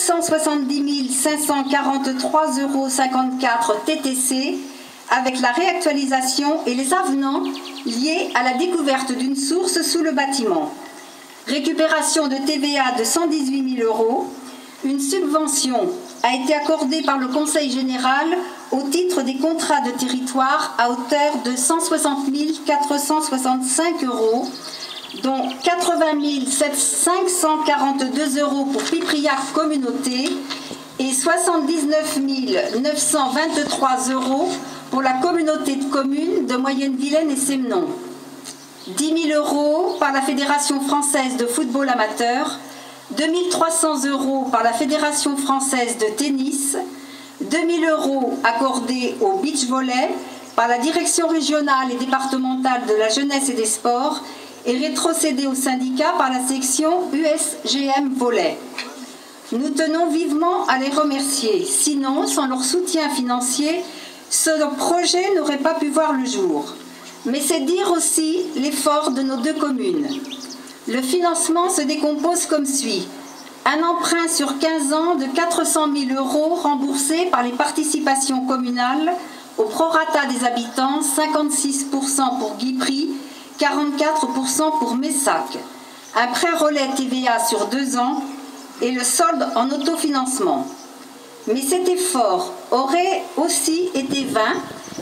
170 543,54 € TTC avec la réactualisation et les avenants liés à la découverte d'une source sous le bâtiment. Récupération de TVA de 118 000 €. Une subvention a été accordée par le Conseil général au titre des contrats de territoire à hauteur de 160 465 €, dont 80 542 € pour Pipriac Communauté et 79 923 € pour la communauté de communes de Moyenne-Vilaine et Semnon. 10 000 € par la Fédération française de football amateur, 2 300 € par la Fédération française de tennis, 2 000 € accordés au beach volley par la Direction régionale et départementale de la jeunesse et des sports et rétrocédés au syndicat par la section USGM Volley. Nous tenons vivement à les remercier, sinon, sans leur soutien financier, ce projet n'aurait pas pu voir le jour. Mais c'est dire aussi l'effort de nos deux communes. Le financement se décompose comme suit. Un emprunt sur 15 ans de 400 000 € remboursé par les participations communales au prorata des habitants, 56 % pour Guipry, 44 % pour Messac. Un prêt relais TVA sur 2 ans et le solde en autofinancement. Mais cet effort aurait aussi été vain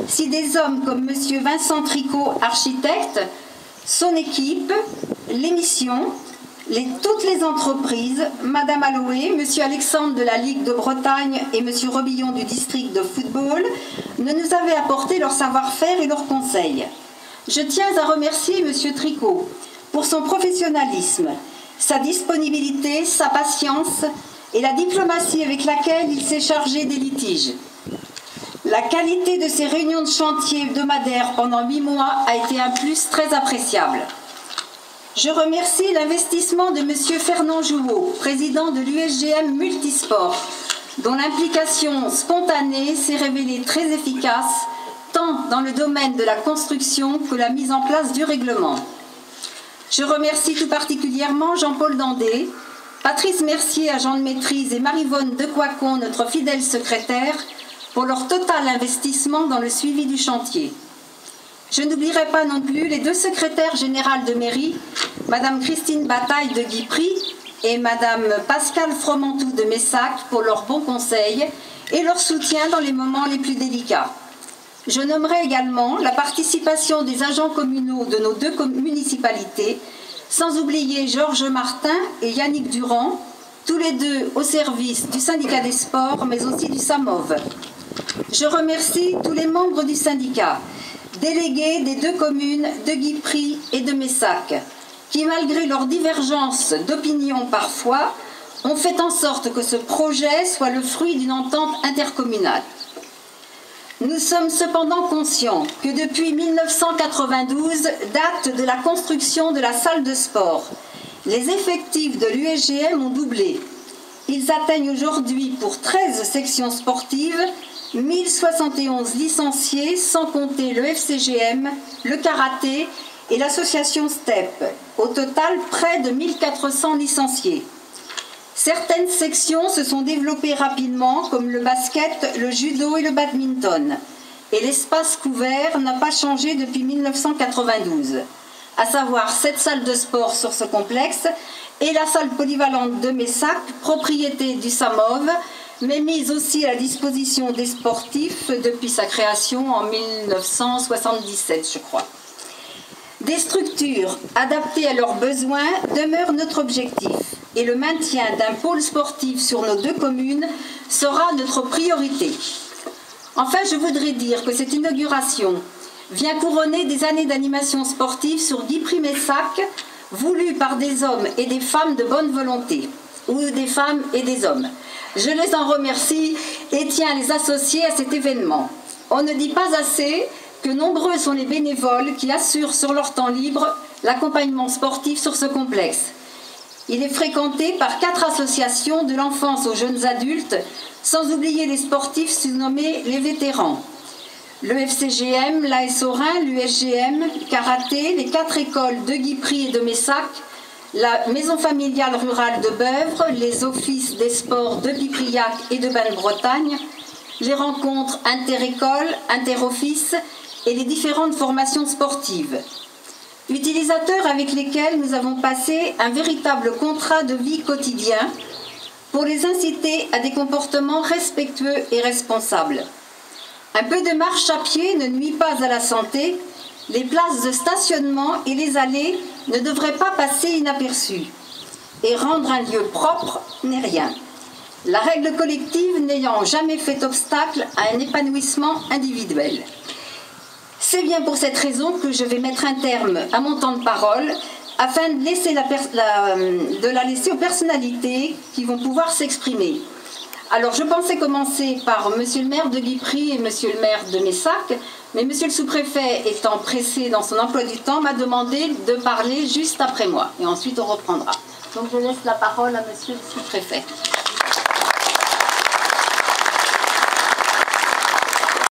si des hommes comme M. Vincent Tricot, architecte, son équipe, l'émission, toutes les entreprises, Mme Aloé, M. Alexandre de la Ligue de Bretagne et M. Robillon du district de football ne nous avaient apporté leur savoir-faire et leurs conseils. Je tiens à remercier M. Tricot pour son professionnalisme, sa disponibilité, sa patience et la diplomatie avec laquelle il s'est chargé des litiges. La qualité de ces réunions de chantier hebdomadaires pendant 8 mois a été un plus très appréciable. Je remercie l'investissement de M. Fernand Jouot, président de l'USGM Multisport, dont l'implication spontanée s'est révélée très efficace, tant dans le domaine de la construction que la mise en place du règlement. Je remercie tout particulièrement Jean-Paul Dandé, Patrice Mercier, agent de maîtrise, et Marivonne de Coacon, notre fidèle secrétaire, pour leur total investissement dans le suivi du chantier. Je n'oublierai pas non plus les 2 secrétaires générales de mairie, Mme Christine Bataille de Guipry et Mme Pascale Fromentou de Messac, pour leurs bons conseils et leur soutien dans les moments les plus délicats. Je nommerai également la participation des agents communaux de nos 2 municipalités, sans oublier Georges Martin et Yannick Durand, tous les 2 au service du syndicat des sports, mais aussi du SAMOV. Je remercie tous les membres du syndicat, délégués des 2 communes de Guipry et de Messac, qui, malgré leurs divergences d'opinion parfois, ont fait en sorte que ce projet soit le fruit d'une entente intercommunale. Nous sommes cependant conscients que depuis 1992, date de la construction de la salle de sport, les effectifs de l'USGM ont doublé. Ils atteignent aujourd'hui pour 13 sections sportives 1071 licenciés, sans compter le FCGM, le karaté et l'association STEP. Au total, près de 1400 licenciés. Certaines sections se sont développées rapidement, comme le basket, le judo et le badminton. Et l'espace couvert n'a pas changé depuis 1992, à savoir 7 salles de sport sur ce complexe et la salle polyvalente de Messac, propriété du SAMOV, mais mise aussi à la disposition des sportifs depuis sa création en 1977, je crois. Des structures adaptées à leurs besoins demeurent notre objectif et le maintien d'un pôle sportif sur nos 2 communes sera notre priorité. Enfin, je voudrais dire que cette inauguration vient couronner des années d'animation sportive sur Guipry-Messac, voulues par des hommes et des femmes de bonne volonté, ou des femmes et des hommes. Je les en remercie et tiens à les associer à cet événement. On ne dit pas assez que nombreux sont les bénévoles qui assurent sur leur temps libre l'accompagnement sportif sur ce complexe. Il est fréquenté par 4 associations de l'enfance aux jeunes adultes, sans oublier les sportifs surnommés les vétérans. Le FCGM, l'AS Orin, l'USGM, karaté, les 4 écoles de Guipry et de Messac, la maison familiale rurale de Beuvre, les offices des sports de Pipriac et de Basse-Bretagne, les rencontres inter-écoles, inter-offices et les différentes formations sportives. Utilisateurs avec lesquels nous avons passé un véritable contrat de vie quotidien pour les inciter à des comportements respectueux et responsables. Un peu de marche à pied ne nuit pas à la santé, les places de stationnement et les allées ne devraient pas passer inaperçues. Et rendre un lieu propre n'est rien. La règle collective n'ayant jamais fait obstacle à un épanouissement individuel. C'est bien pour cette raison que je vais mettre un terme à mon temps de parole afin de la laisser aux personnalités qui vont pouvoir s'exprimer. Alors je pensais commencer par monsieur le maire de Guipry et monsieur le maire de Messac, mais monsieur le sous-préfet étant pressé dans son emploi du temps m'a demandé de parler juste après moi et ensuite on reprendra. Donc je laisse la parole à monsieur le sous-préfet.